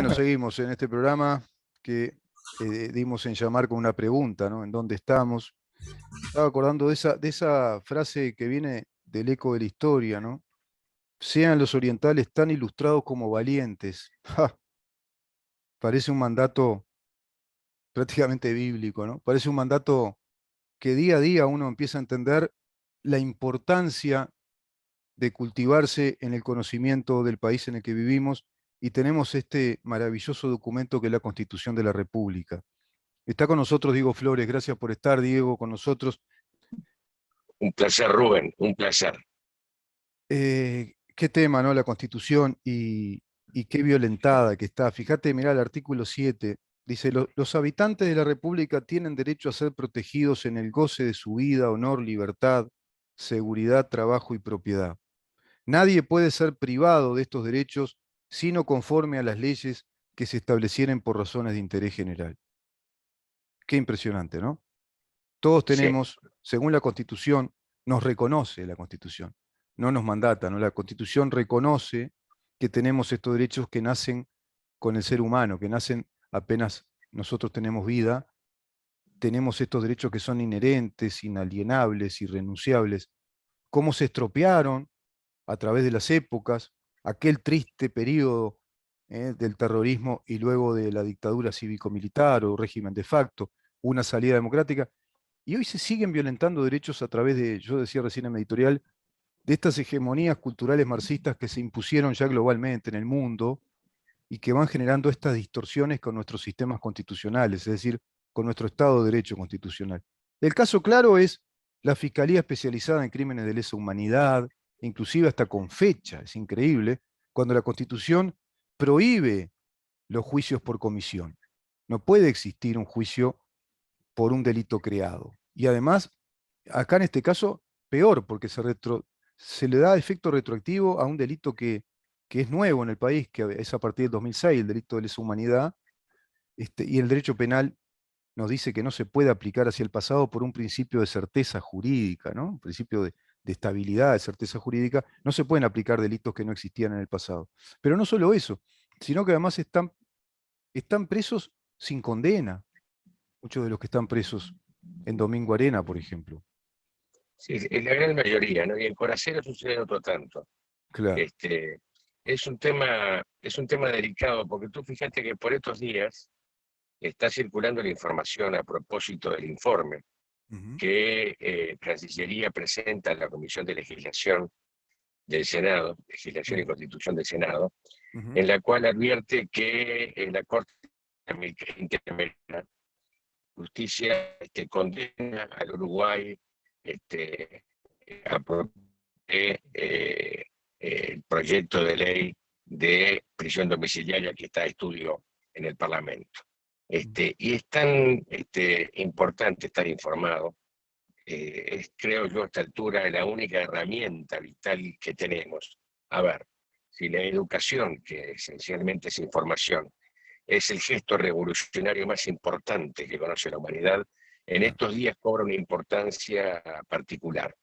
Bueno, seguimos en este programa que dimos en llamar con una pregunta, ¿no? ¿En dónde estamos? Estaba acordando de esa frase que viene del eco de la historia, ¿no? Sean los orientales tan ilustrados como valientes. ¡Ja! Parece un mandato prácticamente bíblico, ¿no? Parece un mandato que día a día uno empieza a entender la importancia de cultivarse en el conocimiento del país en el que vivimos y tenemos este maravilloso documento que es la Constitución de la República. Está con nosotros Diego Flores, gracias por estar, Diego, con nosotros. Un placer, Rubén, un placer. Qué tema, ¿no? La Constitución y qué violentada que está. Fíjate, mirá el artículo 7, dice, los habitantes de la República tienen derecho a ser protegidos en el goce de su vida, honor, libertad, seguridad, trabajo y propiedad. Nadie puede ser privado de estos derechos sino conforme a las leyes que se establecieren por razones de interés general. Qué impresionante, ¿no? Todos Sí, tenemos, según la Constitución, nos reconoce la Constitución, no nos mandata, ¿no? La Constitución reconoce que tenemos estos derechos que nacen con el ser humano, que nacen apenas nosotros tenemos vida, tenemos estos derechos que son inherentes, inalienables, irrenunciables. ¿Cómo se estropearon a través de las épocas, aquel triste periodo del terrorismo y luego de la dictadura cívico-militar o régimen de facto, una salida democrática? Y hoy se siguen violentando derechos a través de, yo decía recién en mi editorial, de estas hegemonías culturales marxistas que se impusieron ya globalmente en el mundo y que van generando estas distorsiones con nuestros sistemas constitucionales, es decir, con nuestro Estado de Derecho constitucional. El caso claro es la Fiscalía Especializada en Crímenes de Lesa Humanidad, inclusive hasta con fecha, es increíble, cuando la Constitución prohíbe los juicios por comisión. No puede existir un juicio por un delito creado. Y además, acá en este caso, peor, porque se le da efecto retroactivo a un delito que es nuevo en el país, que es a partir del 2006, el delito de lesa humanidad, y el derecho penal nos dice que no se puede aplicar hacia el pasado por un principio de certeza jurídica, ¿no? Un principio de estabilidad, de certeza jurídica. No se pueden aplicar delitos que no existían en el pasado. Pero no solo eso, sino que además están presos sin condena, muchos de los que están presos en Domingo Arena, por ejemplo. sí, es la gran mayoría, ¿no? Y en Coracero sucede otro tanto. Claro. Este, es un tema delicado, porque tú fíjate que por estos días está circulando la información a propósito del informe Ujú, que Cancillería presenta a la Comisión de Legislación del Senado, Legislación y ujú, Constitución del Senado, ujú, en la cual advierte que la Corte Interamericana de Justicia condena al Uruguay este, a el proyecto de ley de prisión domiciliaria que está a estudio en el Parlamento. Y es tan importante estar informado, es, creo yo, a esta altura la única herramienta vital que tenemos. A ver, si la educación, que esencialmente es información, es el gesto revolucionario más importante que conoce la humanidad, en claro. estos días cobra una importancia particular.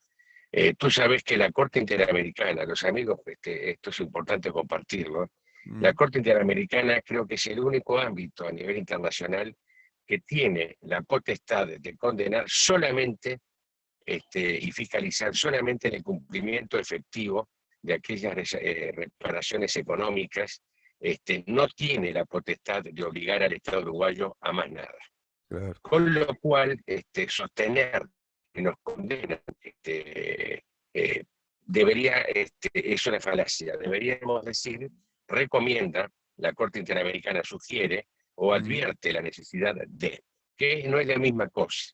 Tú sabes que la Corte Interamericana, los amigos, esto es importante compartirlo, la Ujú, Corte Interamericana creo que es el único ámbito a nivel internacional que tiene la potestad de condenar solamente y fiscalizar solamente el cumplimiento efectivo de aquellas reparaciones económicas. No tiene la potestad de obligar al Estado uruguayo a más nada. claro. Con lo cual, sostener que nos condenan eh, es una falacia. Deberíamos decir, recomienda, la Corte Interamericana sugiere o Ujú, advierte la necesidad de, que no es la misma cosa.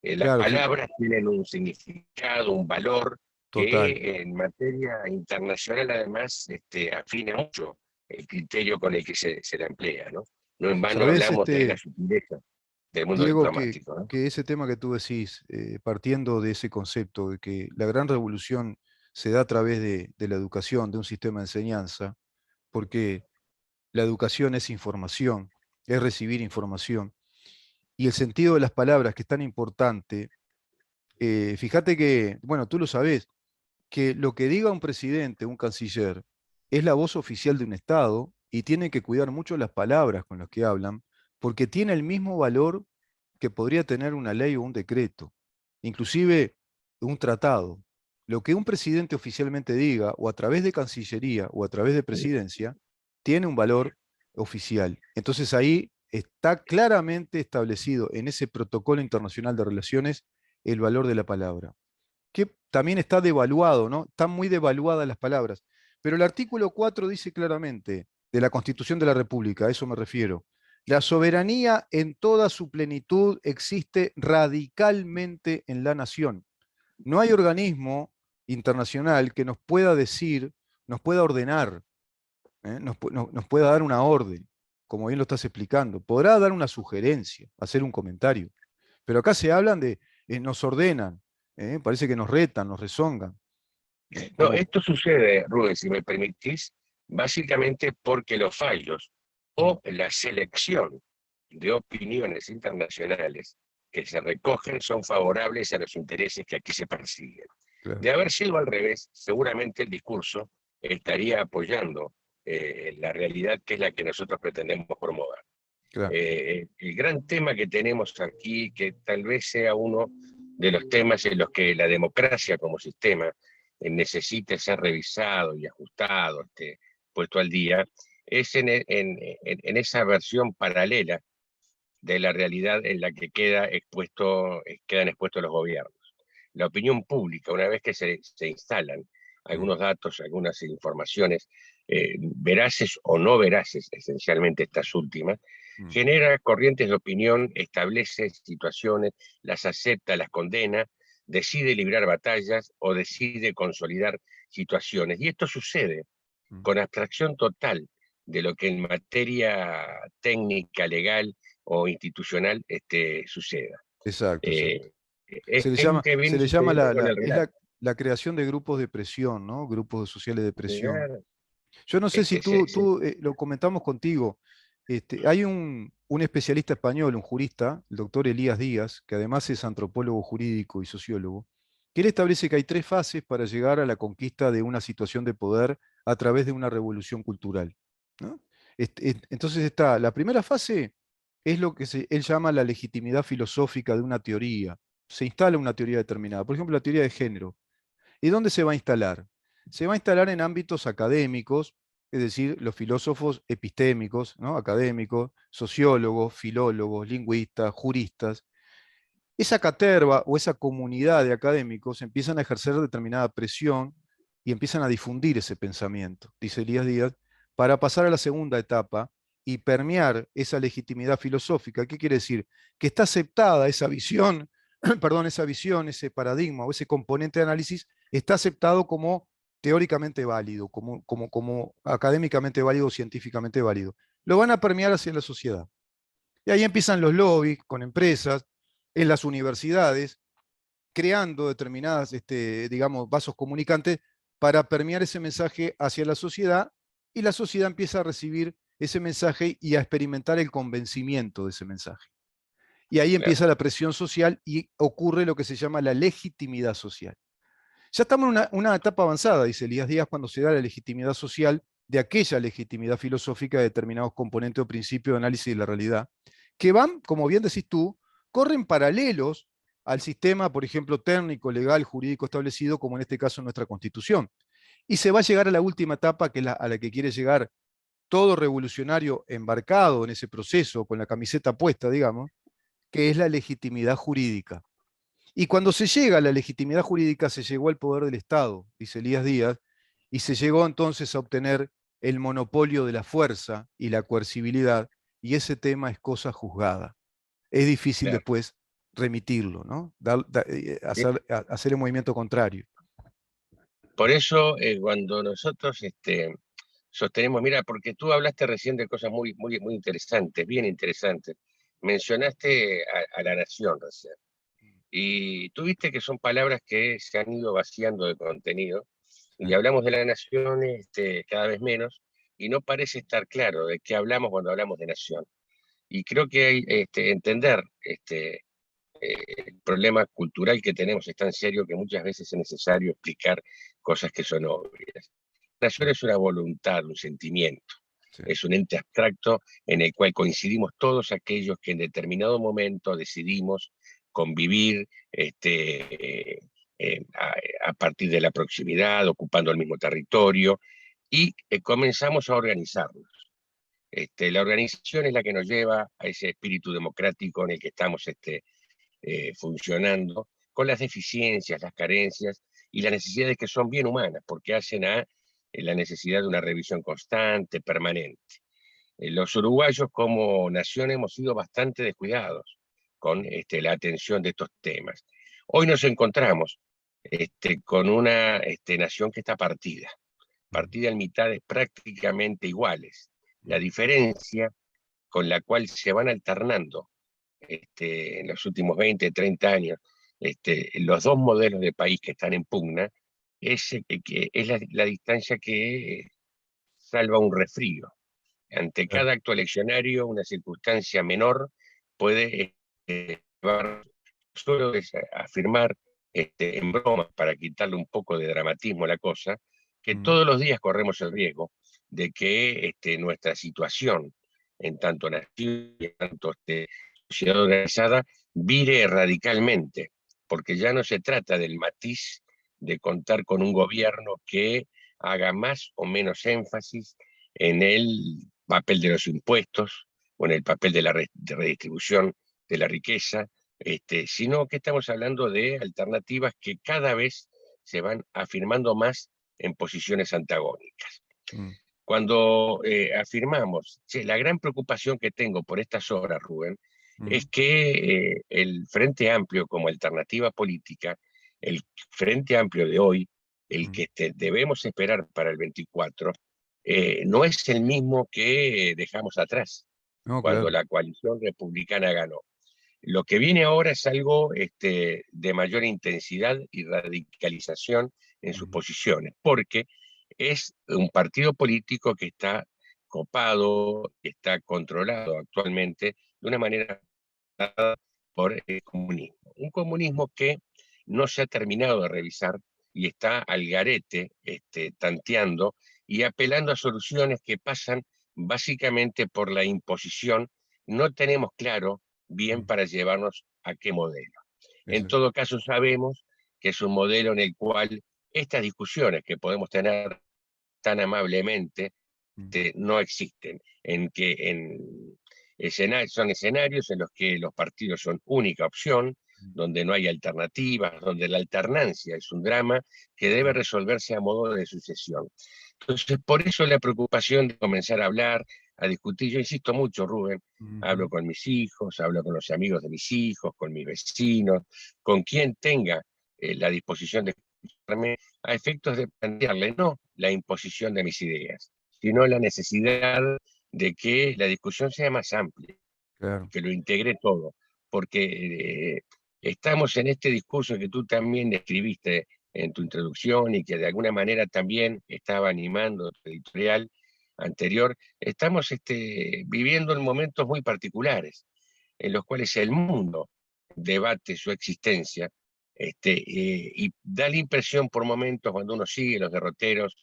Las claro, palabras tienen un significado, un valor total. que en materia internacional además afina mucho el criterio con el que se la emplea, ¿no? No en vano ¿Sabés, hablamos de la sutileza del mundo Diego, diplomático, ¿no? que ese tema que tú decís, partiendo de ese concepto de que la gran revolución se da a través de la educación, de un sistema de enseñanza, porque la educación es información, es recibir información, y el sentido de las palabras, que es tan importante, fíjate que, bueno, tú lo sabés, que lo que diga un presidente, un canciller, es la voz oficial de un Estado, y tienen que cuidar mucho las palabras con las que hablan, porque tiene el mismo valor que podría tener una ley o un decreto, inclusive un tratado. Lo que un presidente oficialmente diga, o a través de Cancillería o a través de Presidencia, tiene un valor oficial. Entonces ahí está claramente establecido en ese protocolo internacional de relaciones el valor de la palabra, que también está devaluado, ¿no? Están muy devaluadas las palabras. Pero el artículo 4 dice claramente, de la Constitución de la República, a eso me refiero, la soberanía en toda su plenitud existe radicalmente en la nación. No hay organismo internacional que nos pueda decir, nos pueda ordenar, nos pueda dar una orden, como bien lo estás explicando. Podrá dar una sugerencia, hacer un comentario, pero acá se hablan de, nos ordenan, parece que nos retan, nos rezongan. No, Como, esto sucede, Rubén, si me permitís, básicamente porque los fallos mm, o la selección de opiniones internacionales que se recogen son favorables a los intereses que aquí se persiguen. claro, De haber sido al revés, seguramente el discurso estaría apoyando la realidad que es la que nosotros pretendemos promover. claro, El gran tema que tenemos aquí, que tal vez sea uno de los temas en los que la democracia como sistema necesite ser revisado y ajustado, puesto al día, es en esa versión paralela de la realidad en la que quedan expuestos los gobiernos. La opinión pública, una vez que se instalan mm, algunos datos, algunas informaciones, veraces o no veraces, esencialmente estas últimas, mm. genera corrientes de opinión, establece situaciones, las acepta, las condena, decide librar batallas o decide consolidar situaciones. Y esto sucede Mm. con abstracción total de lo que en materia técnica, legal o institucional suceda. Exacto, exacto. Eh, es lo que Se viene le llama sucediendo con el es relato. la creación de grupos de presión, ¿no? Grupos sociales de presión. Claro. Yo no sé si Este, se- se- lo comentamos contigo. Hay un especialista español, un jurista, el doctor Elías Díaz, que además es antropólogo jurídico y sociólogo, que él establece que hay tres fases para llegar a la conquista de una situación de poder a través de una revolución cultural, ¿no? Entonces está, la primera fase es lo que él llama la legitimidad filosófica de una teoría. Se instala una teoría determinada, por ejemplo, la teoría de género. ¿Y dónde se va a instalar? Se va a instalar en ámbitos académicos, es decir, los filósofos epistémicos, ¿no? Académicos, sociólogos, filólogos, lingüistas, juristas. Esa caterva o esa comunidad de académicos empiezan a ejercer determinada presión y empiezan a difundir ese pensamiento, dice Elías Díaz, para pasar a la segunda etapa y permear esa legitimidad filosófica. ¿Qué quiere decir? Que está aceptada esa visión, perdón, esa visión, ese paradigma o ese componente de análisis está aceptado como teóricamente válido, como académicamente válido, científicamente válido. Lo van a permear hacia la sociedad. Y ahí empiezan los lobbies con empresas, en las universidades, creando determinadas, digamos, vasos comunicantes para permear ese mensaje hacia la sociedad, y la sociedad empieza a recibir ese mensaje y a experimentar el convencimiento de ese mensaje. Y ahí claro. empieza la presión social y ocurre lo que se llama la legitimidad social. Ya estamos en una etapa avanzada, dice Elías Díaz, cuando se da la legitimidad social de aquella legitimidad filosófica de determinados componentes o principios de análisis de la realidad, que van, como bien decís tú, corren paralelos al sistema, por ejemplo, técnico, legal, jurídico establecido, como en este caso nuestra Constitución. Y se va a llegar a la última etapa, que es a la que quiere llegar todo revolucionario embarcado en ese proceso, con la camiseta puesta, digamos, que es la legitimidad jurídica. Y cuando se llega a la legitimidad jurídica, se llegó al poder del Estado, dice Elías Díaz, y se llegó entonces a obtener el monopolio de la fuerza y la coercibilidad, y ese tema es cosa juzgada. Es difícil Claro. después remitirlo, ¿no? Eh, Hacer el movimiento contrario. Por eso, cuando nosotros sostenemos, mira, porque tú hablaste recién de cosas muy, muy, muy interesantes, bien interesantes. Mencionaste a la nación recién. Y tú viste que son palabras que se han ido vaciando de contenido y hablamos de la nación cada vez menos y no parece estar claro de qué hablamos cuando hablamos de nación. Y creo que hay, entender el problema cultural que tenemos es tan serio que muchas veces es necesario explicar cosas que son obvias. La nación es una voluntad, un sentimiento. sí. Es un ente abstracto en el cual coincidimos todos aquellos que en determinado momento decidimos convivir a partir de la proximidad, ocupando el mismo territorio, y comenzamos a organizarnos. La organización es la que nos lleva a ese espíritu democrático en el que estamos funcionando, con las deficiencias, las carencias y las necesidades que son bien humanas, porque hacen a la necesidad de una revisión constante, permanente. Los uruguayos como nación hemos sido bastante descuidados con la atención de estos temas. Hoy nos encontramos con una nación que está partida en mitades prácticamente iguales. La diferencia con la cual se van alternando en los últimos 20, 30 años, los dos modelos de país que están en pugna, que es la distancia que salva un resfrío. Ante Claro. cada acto eleccionario, una circunstancia menor puede llevar, solo es afirmar en broma, para quitarle un poco de dramatismo a la cosa, que Mm, todos los días corremos el riesgo de que nuestra situación, en tanto nación y en tanto sociedad organizada, vire radicalmente, porque ya no se trata del matiz de contar con un gobierno que haga más o menos énfasis en el papel de los impuestos o en el papel de la redistribución de la riqueza, sino que estamos hablando de alternativas que cada vez se van afirmando más en posiciones antagónicas. mm, Cuando afirmamos, che, la gran preocupación que tengo por estas horas, Rubén, es mm, que el Frente Amplio como alternativa política, el Frente Amplio de hoy, el mm. que debemos esperar para el 24, no es el mismo que dejamos atrás No, cuando claro. la coalición republicana ganó. Lo que viene ahora es algo de mayor intensidad y radicalización en sus Mm, posiciones, porque es un partido político que está copado, que está controlado actualmente de una manera por el comunismo. Un comunismo que no se ha terminado de revisar y está al garete, tanteando y apelando a soluciones que pasan básicamente por la imposición. No tenemos claro bien mm. para llevarnos a qué modelo. En Eso. todo caso, sabemos que es un modelo en el cual estas discusiones que podemos tener tan amablemente Mm, no existen, son escenarios en los que los partidos son única opción, mm, donde no hay alternativas, donde la alternancia es un drama que debe mm, resolverse a modo de sucesión. Entonces, por eso la preocupación de comenzar a hablar, a discutir. Yo insisto mucho, Rubén, hablo ujú, con mis hijos, hablo con los amigos de mis hijos, con mis vecinos, con quien tenga la disposición de escucharme, a efectos de plantearle no la imposición de mis ideas, sino la necesidad de que la discusión sea más amplia, claro. que lo integre todo, porque estamos en este discurso que tú también describiste en tu introducción y que de alguna manera también estaba animando tu editorial anterior. Estamos viviendo en momentos muy particulares en los cuales el mundo debate su existencia, y da la impresión por momentos, cuando uno sigue los derroteros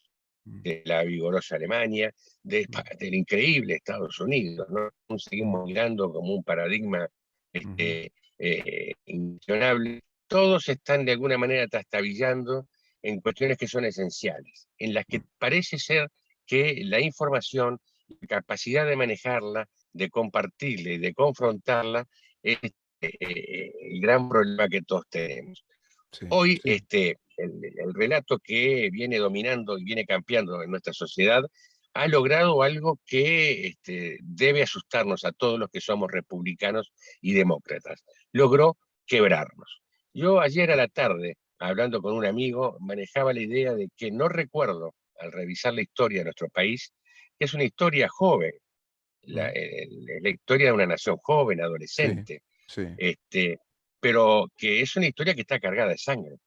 Mm, de la vigorosa Alemania, mm, del increíble Estados Unidos, ¿no? mm, Seguimos mirando como un paradigma ujú, incuestionable. Todos están de alguna manera trastabillando en cuestiones que son esenciales, en las que mm, parece ser que la información, la capacidad de manejarla, de compartirla y de confrontarla, es el gran problema que todos tenemos. sí, Hoy, sí. el relato que viene dominando y viene cambiando en nuestra sociedad ha logrado algo que debe asustarnos a todos los que somos republicanos y demócratas. Logró quebrarnos. Yo ayer a la tarde, hablando con un amigo, manejaba la idea de que no recuerdo, al revisar la historia de nuestro país, que es una historia joven, Mm, la historia de una nación joven, sí, adolescente, sí. este, pero que es una historia que está cargada de sangre,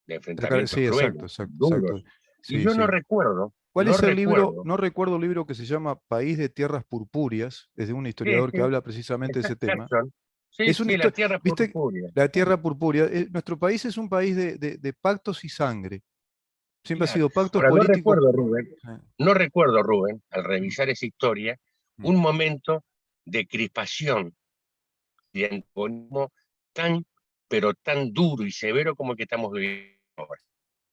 de enfrentamientos Sí, exacto, crueles, exacto, exacto. duros. Y Sí, yo no sí. recuerdo, ¿Cuál no es el libro? recuerdo, No recuerdo un libro que se llama País de Tierras Purpúreas, es de un sí, historiador que sí, habla precisamente de está ese tema. Gerson, sí, Es una sí, la historia, tierra ¿viste? purpúrea. La Tierra Purpúrea. Nuestro país es un país de pactos y sangre. Siempre ha Claro. sido pactos Ahora, políticos. Sí. no recuerdo, Rubén, al Mm, revisar esa historia, mm, un momento de crispación, de antagonismo tan, pero tan duro y severo como el que estamos viviendo ahora.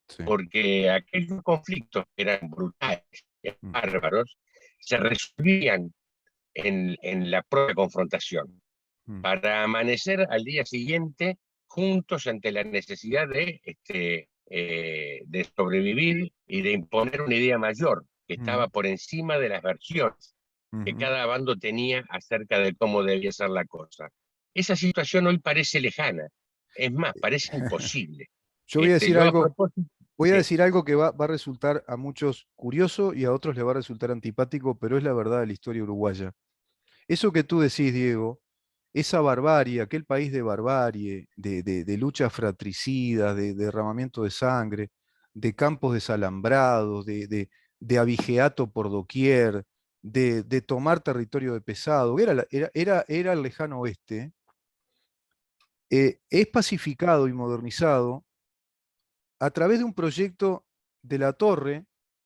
sí. Porque aquellos conflictos que eran brutales, Mm, bárbaros, se resolvían en la propia confrontación, mm, para amanecer al día siguiente juntos ante la necesidad de sobrevivir y de imponer una idea mayor que mm, estaba por encima de las versiones que ujú. cada bando tenía acerca de cómo debía ser la cosa. Esa situación hoy parece lejana, es más, parece imposible. Yo voy a decir Yo a algo, propósito, voy a sí, decir algo que va a resultar a muchos curioso y a otros les va a resultar antipático, pero es la verdad de la historia uruguaya. Eso que tú decís, Diego, esa barbarie, aquel país de barbarie, de luchas fratricidas, de derramamiento de sangre, de campos desalambrados, de abigeato por doquier, de tomar territorio de pesado, era el lejano oeste, es pacificado y modernizado a través de un proyecto de la Torre,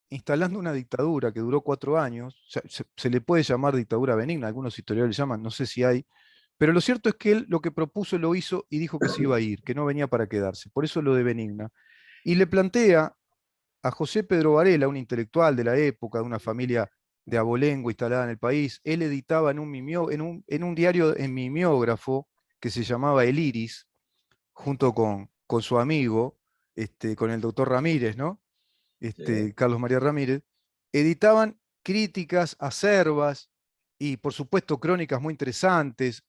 instalando una dictadura que duró 4 años. Se le puede llamar dictadura benigna, algunos historiadores le llaman, no sé si hay, pero lo cierto es que él lo que propuso lo hizo y dijo que se iba a ir, que no venía para quedarse, por eso lo de benigna. Y le plantea a José Pedro Varela, un intelectual de la época, de una familia de abolengo instalada en el país. Él editaba en un diario en mimeógrafo que se llamaba El Iris, junto con su amigo, con el doctor Ramírez, ¿no? sí, Carlos María Ramírez, editaban críticas acerbas y, por supuesto, crónicas muy interesantes,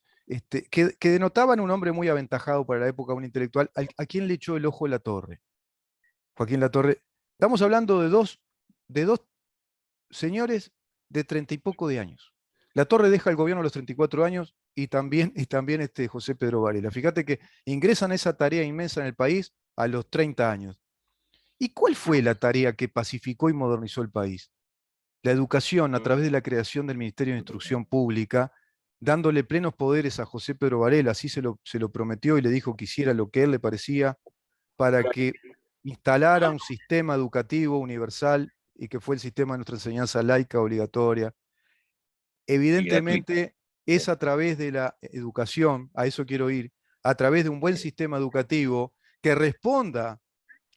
que denotaban un hombre muy aventajado para la época, un intelectual, a quien le echó el ojo de la Torre. Joaquín Latorre. Estamos hablando de dos señores de 30 y poco de años. La Torre deja el gobierno a los 34 años y también José Pedro Varela. Fíjate que ingresan a esa tarea inmensa en el país a los 30 años. ¿Y cuál fue la tarea que pacificó y modernizó el país? La educación a través de la creación del Ministerio de Instrucción Pública, dándole plenos poderes a José Pedro Varela, así se lo prometió y le dijo que hiciera lo que a él le parecía para que instalara un sistema educativo universal y que fue el sistema de nuestra enseñanza laica obligatoria. y gratuito. Evidentemente Sí, es a través de la educación, a eso quiero ir, a través de un buen sí, sistema educativo que responda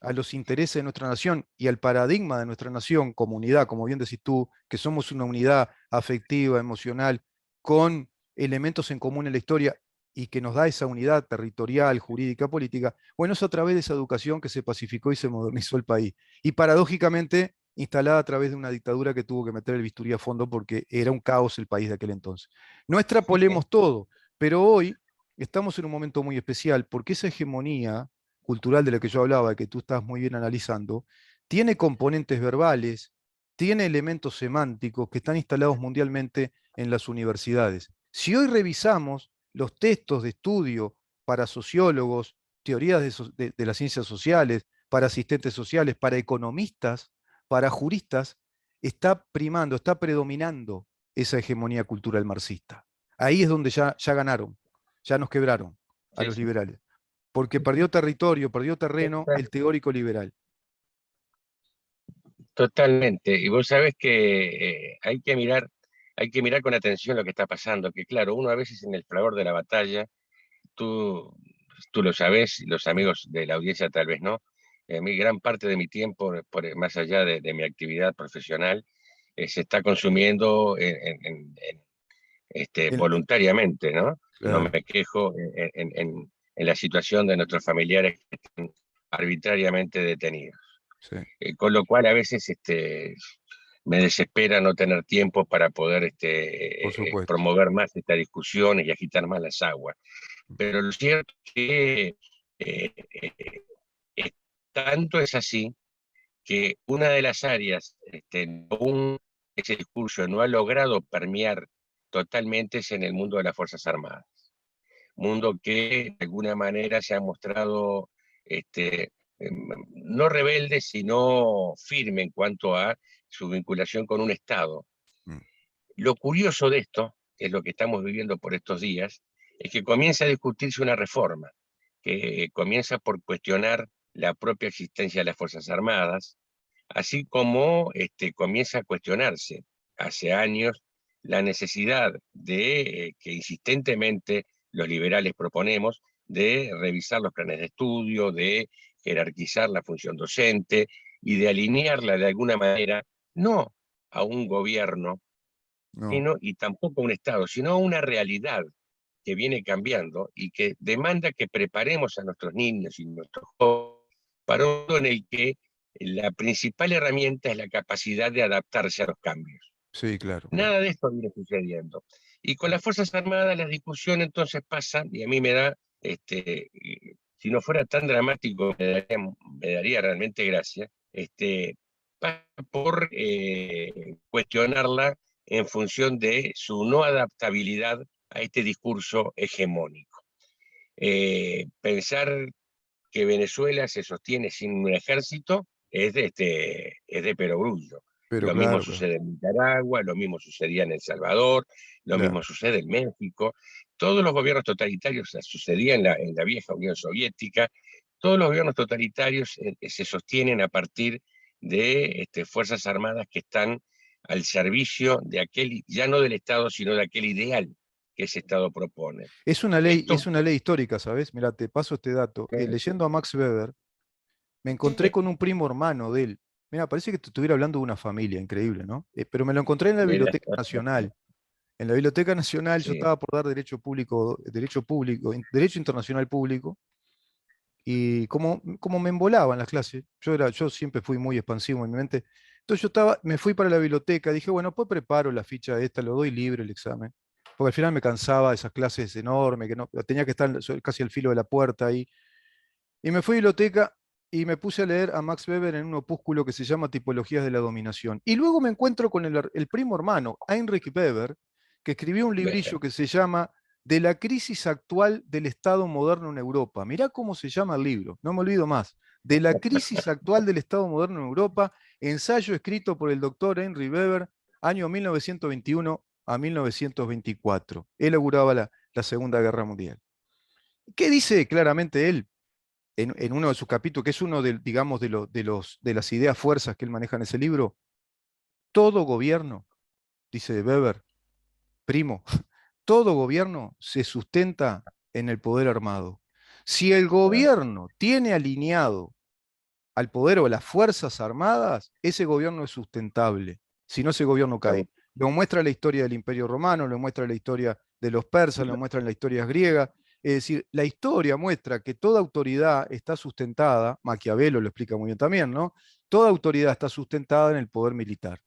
a los intereses de nuestra nación y al paradigma de nuestra nación como unidad, como bien decís tú, que somos una unidad afectiva, emocional, con elementos en común en la historia y que nos da esa unidad territorial, jurídica, política. Bueno, es a través de esa educación que se pacificó y se modernizó el país. Y paradójicamente instalada a través de una dictadura que tuvo que meter el bisturí a fondo porque era un caos el país de aquel entonces. No sí, extrapolemos todo, pero hoy estamos en un momento muy especial porque esa hegemonía cultural de la que yo hablaba, que tú estás muy bien analizando, tiene componentes verbales, tiene elementos semánticos que están instalados mundialmente en las universidades. Si hoy revisamos los textos de estudio para sociólogos, teorías de las ciencias sociales, para asistentes sociales, para economistas, para juristas, está primando, está predominando esa hegemonía cultural marxista. Ahí es donde ya ganaron, ya nos quebraron a sí, los sí. liberales porque perdió territorio, perdió terreno Total- el teórico liberal. Totalmente. Y vos sabés que hay que mirar con atención lo que está pasando, que claro, uno a veces en el fragor de la batalla, tú, tú lo sabés, y los amigos de la audiencia tal vez no. A mí gran parte de mi tiempo, más allá de mi actividad profesional, se está consumiendo El- voluntariamente, ¿no? No claro, me quejo en la situación de nuestros familiares que están arbitrariamente detenidos. sí, Con lo cual a veces me desespera no tener tiempo para poder por supuesto. promover más esta discusión y agitar más las aguas. Pero lo cierto es que eh, eh, tanto es así que una de las áreas, aún ese discurso no ha logrado permear totalmente es en el mundo de las Fuerzas Armadas. Mundo que de alguna manera se ha mostrado no rebelde, sino firme en cuanto a su vinculación con un Estado. Mm, Lo curioso de esto, que es lo que estamos viviendo por estos días, es que comienza a discutirse una reforma, que comienza por cuestionar la propia existencia de las Fuerzas Armadas, así como comienza a cuestionarse hace años la necesidad de que insistentemente los liberales proponemos de revisar los planes de estudio, de jerarquizar la función docente y de alinearla de alguna manera, no a un gobierno No, y tampoco a un Estado, sino a una realidad que viene cambiando y que demanda que preparemos a nuestros niños y nuestros jóvenes para un mundo en el que la principal herramienta es la capacidad de adaptarse a los cambios. sí, claro, claro. Nada de esto viene sucediendo. Y con las Fuerzas Armadas la discusión entonces pasa, y a mí me da, si no fuera tan dramático, me daría realmente gracia, pasa por cuestionarla en función de su no adaptabilidad a este discurso hegemónico. Pensar que Venezuela se sostiene sin un ejército es de perogrullo. Pero Lo mismo claro, claro, sucede en Nicaragua, lo mismo sucedía en El Salvador, lo mismo claro. sucede en México. Todos los gobiernos totalitarios, sucedía en la vieja Unión Soviética, todos los gobiernos totalitarios se sostienen a partir de fuerzas armadas que están al servicio de aquel, ya no del Estado, sino de aquel ideal que ese Estado propone. Es Esto, una ley histórica, ¿sabes? Mira, te paso este dato. Leyendo a Max Weber, me encontré sí, con un primo hermano de él. Mira, parece que te estuviera hablando de una familia, increíble, ¿no? Pero me lo encontré en la mira, Biblioteca Nacional. En la Biblioteca Nacional yo sí, estaba por dar derecho internacional público, y como me embolaba en las clases, yo siempre fui muy expansivo en mi mente, entonces me fui para la biblioteca, dije, bueno, pues preparo la ficha esta, lo doy libre el examen, porque al final me cansaba de esas clases enormes, que no, tenía que estar casi al filo de la puerta ahí, y me fui a la biblioteca y me puse a leer a Max Weber en un opúsculo que se llama Tipologías de la Dominación. Y luego me encuentro con el primo hermano, Heinrich Weber, que escribió un librillo que se llama De la crisis actual del Estado moderno en Europa. Mirá cómo se llama el libro, no me olvido más. De la crisis actual del Estado moderno en Europa, ensayo escrito por el doctor Heinrich Weber, año 1921 a 1924. Él auguraba la Segunda Guerra Mundial. ¿Qué dice claramente él? En uno de sus capítulos, que es uno de, digamos, de las ideas fuerzas que él maneja en ese libro, todo gobierno, dice Weber, primo, todo gobierno se sustenta en el poder armado. Si el gobierno tiene alineado al poder o a las fuerzas armadas, ese gobierno es sustentable. Si no, ese gobierno cae. Lo muestra la historia del Imperio Romano, lo muestra la historia de los persas, lo muestra en la historia griega. Es decir, la historia muestra que toda autoridad está sustentada, Maquiavelo lo explica muy bien también, ¿no? Toda autoridad está sustentada en el poder militar.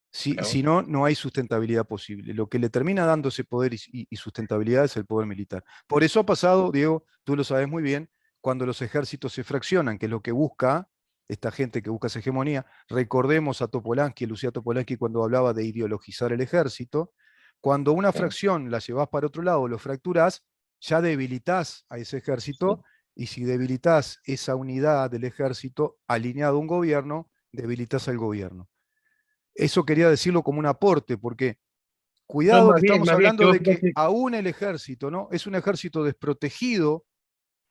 Si no, no hay sustentabilidad posible. Lo que le termina dando ese poder y sustentabilidad es el poder militar. Por eso ha pasado, Diego, tú lo sabes muy bien, cuando los ejércitos se fraccionan, que es lo que busca esta gente que busca esa hegemonía. Recordemos a Topolansky, Lucía Topolansky, cuando hablaba de ideologizar el ejército. Cuando una fracción la llevas para otro lado, lo fracturás, ya debilitas a ese ejército, y si debilitas esa unidad del ejército alineado a un gobierno, debilitas al gobierno. Eso quería decirlo como un aporte, porque no, cuidado que estamos más bien que hablando vos de que fíjate, aún el ejército, ¿no? Es un ejército desprotegido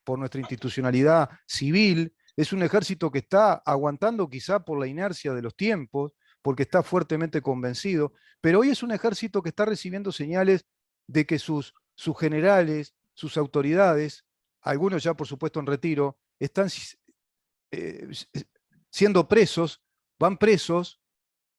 por nuestra institucionalidad civil, es un ejército que está aguantando quizá por la inercia de los tiempos, porque está fuertemente convencido, pero hoy es un ejército que está recibiendo señales de que sus generales, sus autoridades, algunos ya por supuesto en retiro, están eh, siendo presos, van presos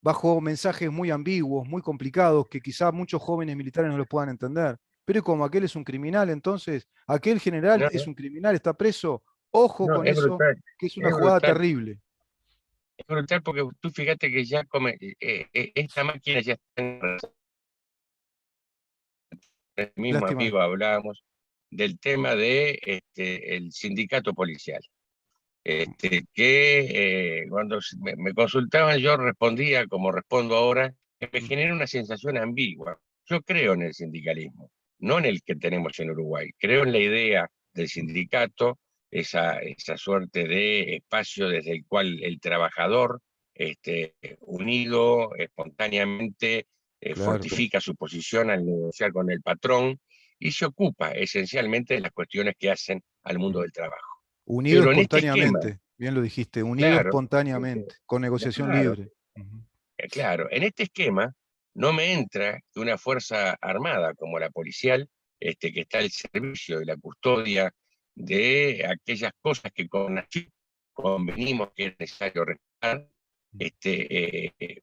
bajo mensajes muy ambiguos, muy complicados, que quizá muchos jóvenes militares no los puedan entender. Pero como aquel es un criminal, entonces, aquel general no, es un criminal, está preso, ojo no, con eso, que es una jugada terrible. es brutal porque tú fíjate que ya esta máquina ya está en el mismo Lástima. amigo hablábamos del tema de el sindicato policial. Que cuando me consultaban yo respondía como respondo ahora, que me genera una sensación ambigua. Yo creo en el sindicalismo, no en el que tenemos en Uruguay. Creo en la idea del sindicato, esa suerte de espacio desde el cual el trabajador, unido espontáneamente, Claro. fortifica su posición al negociar con el patrón y se ocupa esencialmente de las cuestiones que hacen al mundo del trabajo. Unido Pero en este esquema, espontáneamente. bien lo dijiste, unido Claro, espontáneamente, con negociación claro, libre. Ujú. claro. En este esquema no me entra que una fuerza armada como la policial, que está al servicio de la custodia de aquellas cosas que convenimos que es necesario respetar,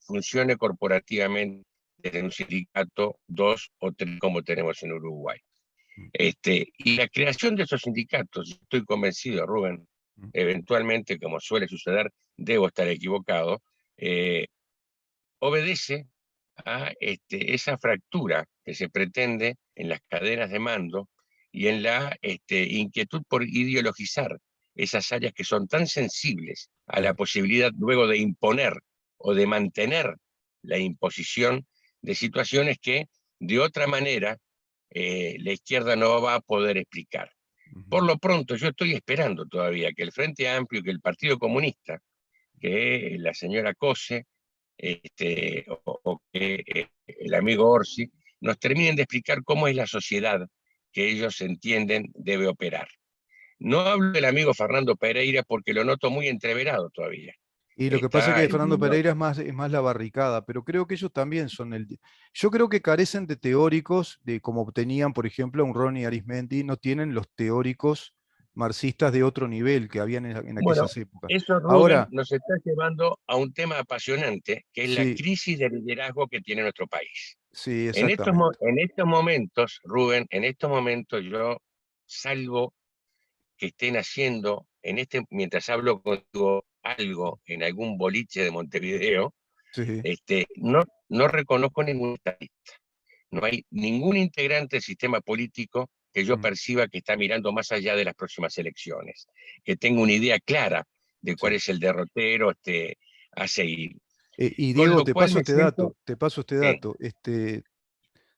funcione corporativamente desde un sindicato, dos o tres como tenemos en Uruguay. Y la creación de esos sindicatos, estoy convencido, Rubén, eventualmente, como suele suceder, debo estar equivocado, eh, obedece a esa fractura que se pretende en las cadenas de mando y en la inquietud por ideologizar esas áreas que son tan sensibles a la Claro. posibilidad luego de imponer o de mantener la imposición de situaciones que de otra manera la izquierda no va a poder explicar. Ujú. Por lo pronto, yo estoy esperando todavía que el Frente Amplio, que el Partido Comunista, que la señora Cose, o que el amigo Orsi, nos terminen de explicar cómo es la sociedad que ellos entienden debe operar. No hablo del amigo Fernando Pereira porque lo noto muy entreverado todavía. Y lo que pasa es Está que Fernando Pereira es más la barricada, pero creo que ellos también son el... Yo creo que carecen de teóricos, de como tenían, por ejemplo, un Ronnie Arismendi, no tienen los teóricos marxistas de otro nivel que habían en Bueno, aquellas épocas. eso, Rubén, Ahora, nos está llevando a un tema apasionante, que es la sí, crisis de liderazgo que tiene nuestro país. sí, exactamente. En estos momentos, Rubén, en estos momentos yo salvo que estén haciendo, mientras hablo contigo, algo en algún boliche de Montevideo, Sí, no reconozco ningún estadista. No hay ningún integrante del sistema político que yo mm, perciba que está mirando más allá de las próximas elecciones, que tenga una idea clara de cuál sí. es el derrotero a seguir. Y Con Diego, lo cual me siento, te paso este eh, dato.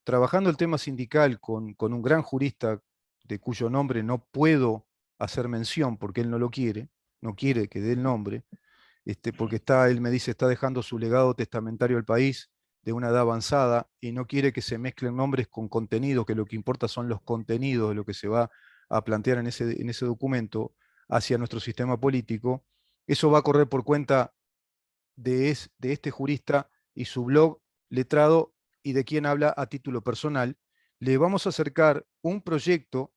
Trabajando el tema sindical con un gran jurista de cuyo nombre no puedo hacer mención porque él no lo quiere, no quiere que dé el nombre, porque él me dice, está dejando su legado testamentario al país de una edad avanzada y no quiere que se mezclen nombres con contenidos, que lo que importa son los contenidos de lo que se va a plantear en ese documento hacia nuestro sistema político. Eso va a correr por cuenta de este jurista y su blog letrado y de quien habla a título personal. Le vamos a acercar un proyecto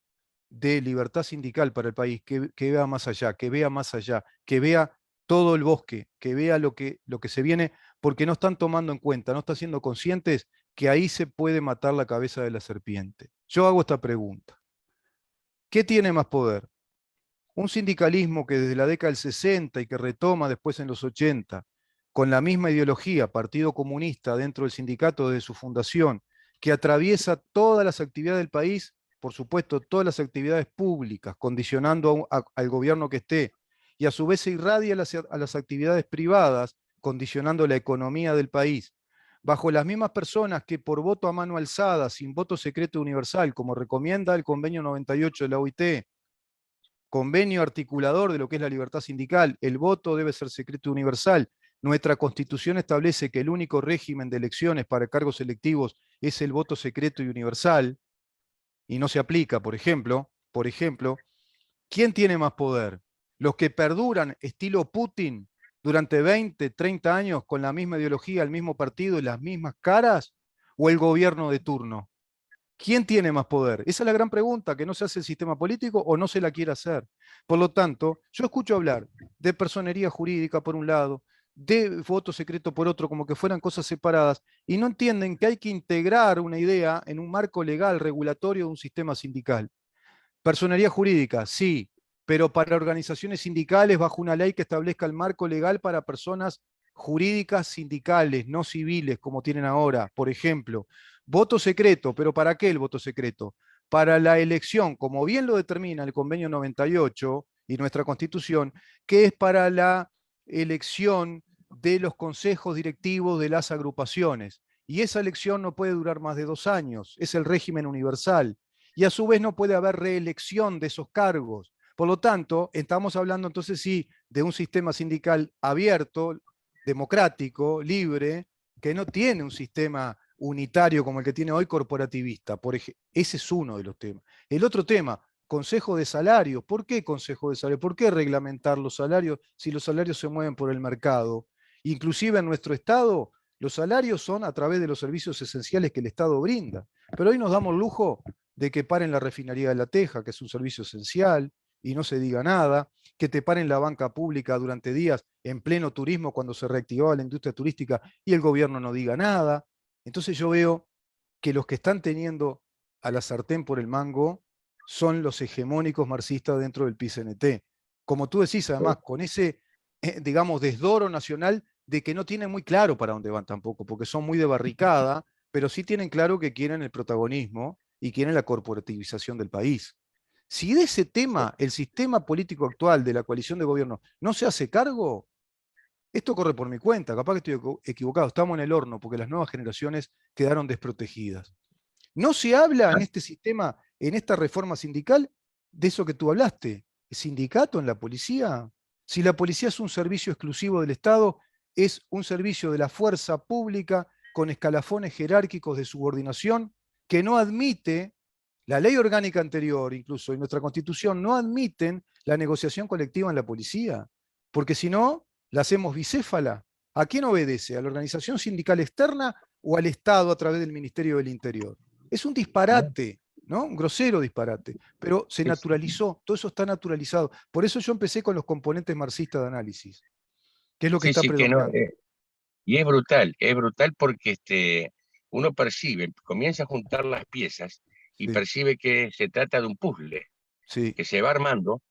de libertad sindical para el país que vea más allá, que vea más allá, que vea todo el bosque, que vea lo que se viene, porque no están tomando en cuenta, no están siendo conscientes que ahí se puede matar la cabeza de la serpiente. Yo hago esta pregunta. ¿Qué tiene más poder? Un sindicalismo que desde la década del 60 y que retoma después en los 80, con la misma ideología, Partido Comunista dentro del sindicato desde su fundación, que atraviesa todas las actividades del país, por supuesto, todas las actividades públicas, condicionando al gobierno que esté, y a su vez se irradia a las actividades privadas, condicionando la economía del país, bajo las mismas personas que por voto a mano alzada, sin voto secreto universal, como recomienda el convenio 98 de la OIT, convenio articulador de lo que es la libertad sindical, el voto debe ser secreto universal. Nuestra constitución establece que el único régimen de elecciones para cargos electivos es el voto secreto y universal, y no se aplica, por ejemplo, ¿quién tiene más poder? ¿Los que perduran estilo Putin durante 20, 30 años con la misma ideología, el mismo partido y las mismas caras? ¿O el gobierno de turno? ¿Quién tiene más poder? Esa es la gran pregunta que no se hace el sistema político o no se la quiere hacer. Por lo tanto, yo escucho hablar de personería jurídica por un lado, de voto secreto por otro, como que fueran cosas separadas, y no entienden que hay que integrar una idea en un marco legal regulatorio de un sistema sindical. Personería jurídica, sí, pero para organizaciones sindicales bajo una ley que establezca el marco legal para personas jurídicas sindicales, no civiles, como tienen ahora. Por ejemplo, voto secreto, pero ¿para qué el voto secreto? Para la elección, como bien lo determina el convenio 98 y nuestra constitución, que es para la elección de los consejos directivos de las agrupaciones. Y esa elección no puede durar más de 2 años, es el régimen universal y a su vez no puede haber reelección de esos cargos. Por lo tanto, estamos hablando entonces sí de un sistema sindical abierto, democrático, libre, que no tiene un sistema unitario como el que tiene hoy corporativista. Ese es uno de los temas. El otro tema, consejo de salario. ¿Por qué consejo de salario? ¿Por qué reglamentar los salarios si los salarios se mueven por el mercado? Inclusive en nuestro Estado, los salarios son a través de los servicios esenciales que el Estado brinda. Pero hoy nos damos el lujo de que paren la refinería de La Teja, que es un servicio esencial, y no se diga nada, que te paren la banca pública durante días en pleno turismo cuando se reactivaba la industria turística y el gobierno no diga nada. Entonces yo veo que los que están teniendo a la sartén por el mango son los hegemónicos marxistas dentro del PCNT. Como tú decís, además, con ese, digamos, desdoro nacional de que no tienen muy claro para dónde van tampoco, porque son muy de barricada, pero sí tienen claro que quieren el protagonismo y quieren la corporativización del país. Si de ese tema el sistema político actual de la coalición de gobierno no se hace cargo, esto corre por mi cuenta, capaz que estoy equivocado, estamos en el horno porque las nuevas generaciones quedaron desprotegidas. No se habla en este sistema, en esta reforma sindical, de eso que tú hablaste. ¿El sindicato en la policía? Si la policía es un servicio exclusivo del Estado, es un servicio de la fuerza pública con escalafones jerárquicos de subordinación que no admite, la ley orgánica anterior incluso y nuestra constitución no admiten la negociación colectiva en la policía, porque si no, la hacemos bicéfala. ¿A quién obedece? ¿A la organización sindical externa o al Estado a través del Ministerio del Interior? Es un disparate, ¿no? Un grosero disparate, pero se Sí, sí, naturalizó, todo eso está naturalizado. Por eso yo empecé con los componentes marxistas de análisis, que es lo que sí, está sí, que no, predominando. y es brutal porque uno percibe, comienza a juntar las piezas y Sí, percibe que se trata de un puzzle, sí, que se va armando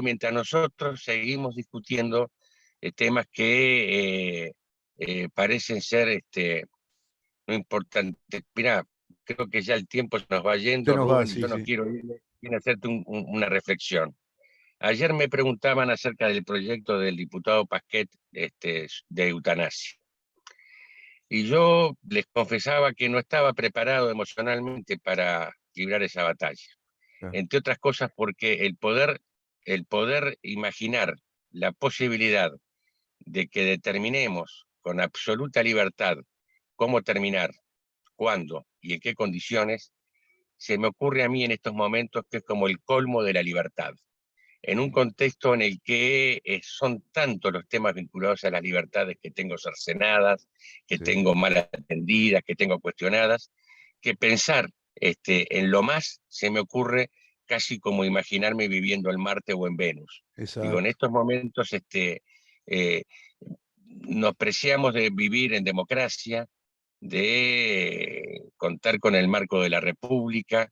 mientras nosotros seguimos discutiendo temas que parecen ser no importantes. Mira, creo que ya el tiempo se nos va se yendo, nos va, Rubén, y sí, yo no sí. quiero irme sin hacerte una reflexión. Ayer me preguntaban acerca del proyecto del diputado Pasquet de eutanasia. Y yo les confesaba que no estaba preparado emocionalmente para librar esa batalla. Claro, Entre otras cosas porque el poder imaginar la posibilidad de que determinemos con absoluta libertad cómo terminar, cuándo y en qué condiciones, se me ocurre a mí en estos momentos que es como el colmo de la libertad. En un contexto en el que son tantos los temas vinculados a las libertades que tengo cercenadas, que sí, tengo mal atendidas, que tengo cuestionadas, que pensar en lo más se me ocurre casi como imaginarme viviendo en Marte o en Venus. Digo, en exacto. estos momentos eh, nos preciamos de vivir en democracia, de contar con el marco de la República,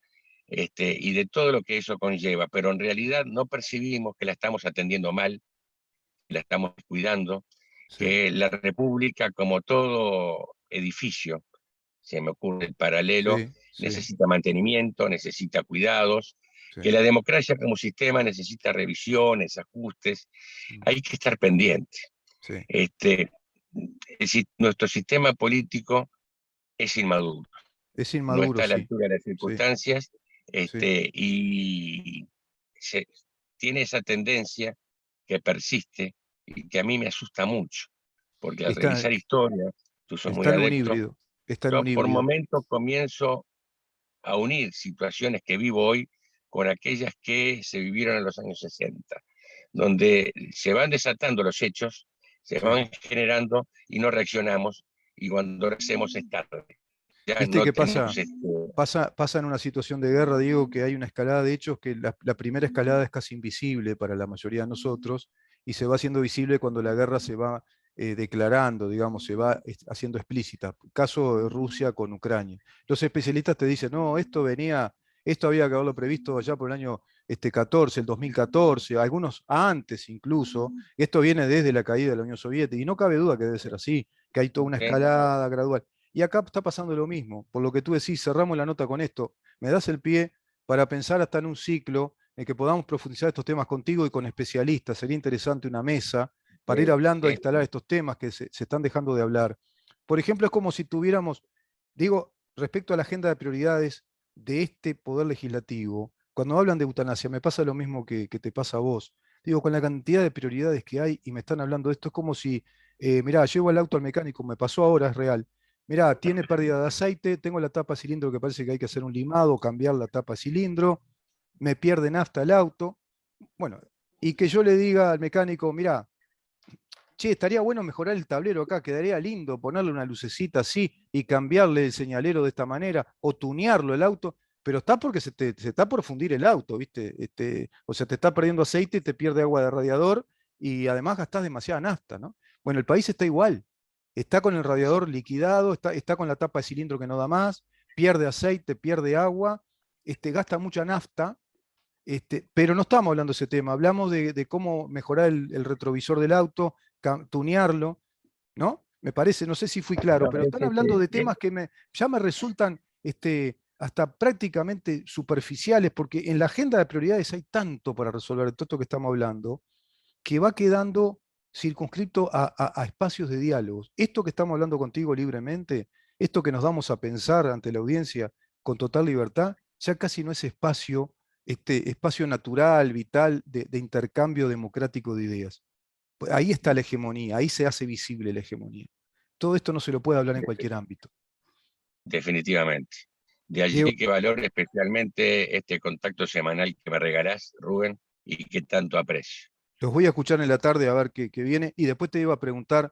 y de todo lo que eso conlleva, pero en realidad no percibimos que la estamos atendiendo mal, que la estamos cuidando, Sí, que la República, como todo edificio, se me ocurre el paralelo, sí, sí, necesita mantenimiento, necesita cuidados, sí. que la democracia como sistema necesita revisiones, ajustes, Mm, hay que estar pendiente. sí. Este, nuestro sistema político es inmaduro, Es no inmaduro, está a la sí, altura de las sí, circunstancias, sí. y tiene esa tendencia que persiste y que a mí me asusta mucho, porque al Está, revisar historia, tú sos muy está en un adepto, híbrido, está en yo un por híbrido. momentos comienzo a unir situaciones que vivo hoy con aquellas que se vivieron en los años 60, donde se van desatando los hechos, se Sí. van generando y no reaccionamos, y cuando lo hacemos es tarde. Ya ¿Viste no qué tenemos pasa? Pasa en una situación de guerra, Diego, que hay una escalada de hechos que la primera escalada es casi invisible para la mayoría de nosotros y se va haciendo visible cuando la guerra se va declarando, digamos, se va haciendo explícita. Caso de Rusia con Ucrania. Los especialistas te dicen, no, esto había que haberlo previsto ya por el año 14, el 2014, algunos antes incluso. Esto viene desde la caída de la Unión Soviética y no cabe duda que debe ser así, que hay toda una ¿eh? escalada gradual. Y acá está pasando lo mismo. Por lo que tú decís, cerramos la nota con esto. Me das el pie para pensar hasta en un ciclo en que podamos profundizar estos temas contigo y con especialistas. Sería interesante una mesa para ir hablando a Eh, instalar estos temas que se están dejando de hablar. Por ejemplo, es como si tuviéramos, digo, respecto a la agenda de prioridades de este poder legislativo, cuando hablan de eutanasia, me pasa lo mismo que te pasa a vos. Digo, con la cantidad de prioridades que hay y me están hablando de esto, es como si, mirá, llevo el auto al mecánico, me pasó ahora, es real. Mirá, tiene pérdida de aceite, tengo la tapa de cilindro que parece que hay que hacer un limado, cambiar la tapa de cilindro, me pierde nafta el auto. Bueno, y que yo le diga al mecánico, mirá, che, estaría bueno mejorar el tablero acá, quedaría lindo ponerle una lucecita así y cambiarle el señalero de esta manera, o tunearlo el auto, pero está porque se está por fundir el auto, ¿viste? O sea, te está perdiendo aceite, te pierde agua de radiador y además gastás demasiada nafta, ¿no? Bueno, el país está igual, está con el radiador liquidado, está con la tapa de cilindro que no da más, pierde aceite, pierde agua, gasta mucha nafta. Pero no estamos hablando de ese tema, hablamos de cómo mejorar el retrovisor del auto, tunearlo, ¿no? Me parece, no sé si fui claro, No, pero están hablando de temas que ya me resultan hasta prácticamente superficiales, porque en la agenda de prioridades hay tanto para resolver, de todo esto que estamos hablando, que va quedando circunscrito a espacios de diálogos. Esto que estamos hablando contigo libremente, esto que nos damos a pensar ante la audiencia con total libertad, ya casi no es espacio, espacio natural, vital, de intercambio democrático de ideas. Pues ahí está la hegemonía, ahí se hace visible la hegemonía. Todo esto no se lo puede hablar en cualquier ámbito. definitivamente. De Diego, allí que valoro especialmente este contacto semanal que me regalás, Rubén, y que tanto aprecio. los voy a escuchar en la tarde a ver qué viene y después te iba a preguntar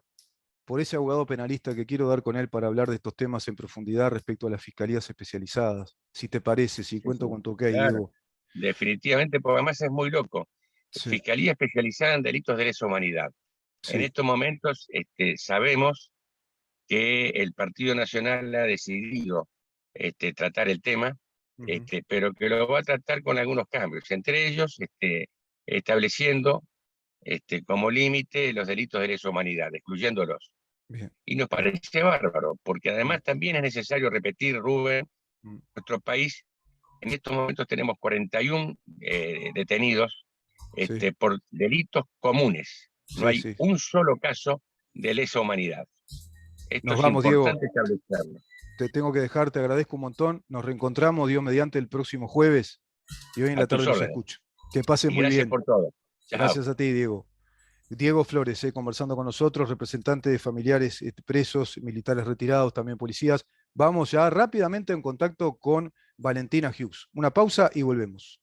por ese abogado penalista que quiero dar con él para hablar de estos temas en profundidad respecto a las fiscalías especializadas. Si te parece, si Sí, cuento sí, con tu ok, claro, Diego. definitivamente, porque además es muy loco. Sí. Fiscalía especializada en delitos de lesa humanidad. En Sí. estos momentos sabemos que el Partido Nacional ha decidido tratar el tema, Ujú. pero que lo va a tratar con algunos cambios, entre ellos estableciendo como límite los delitos de lesa humanidad, excluyéndolos. Bien. Y nos parece bárbaro, porque Mm, además también es necesario repetir, Rubén, mm. nuestro país, en estos momentos tenemos 41 detenidos Sí, por delitos comunes. No sí, hay sí. un solo caso de lesa humanidad. Esto Nos es vamos, Diego. importante establecerlo. Te tengo que dejar, te agradezco un montón. Nos reencontramos, Dios mediante, el próximo jueves y hoy en A la tus tarde los órdenes. escucho. Que pases Y muy gracias bien. por todo. Chao. Gracias a ti, Diego. Diego Flores, conversando con nosotros, representante de familiares presos, militares retirados, también policías. Vamos ya rápidamente en contacto con Valentina Hughes. Una pausa y volvemos.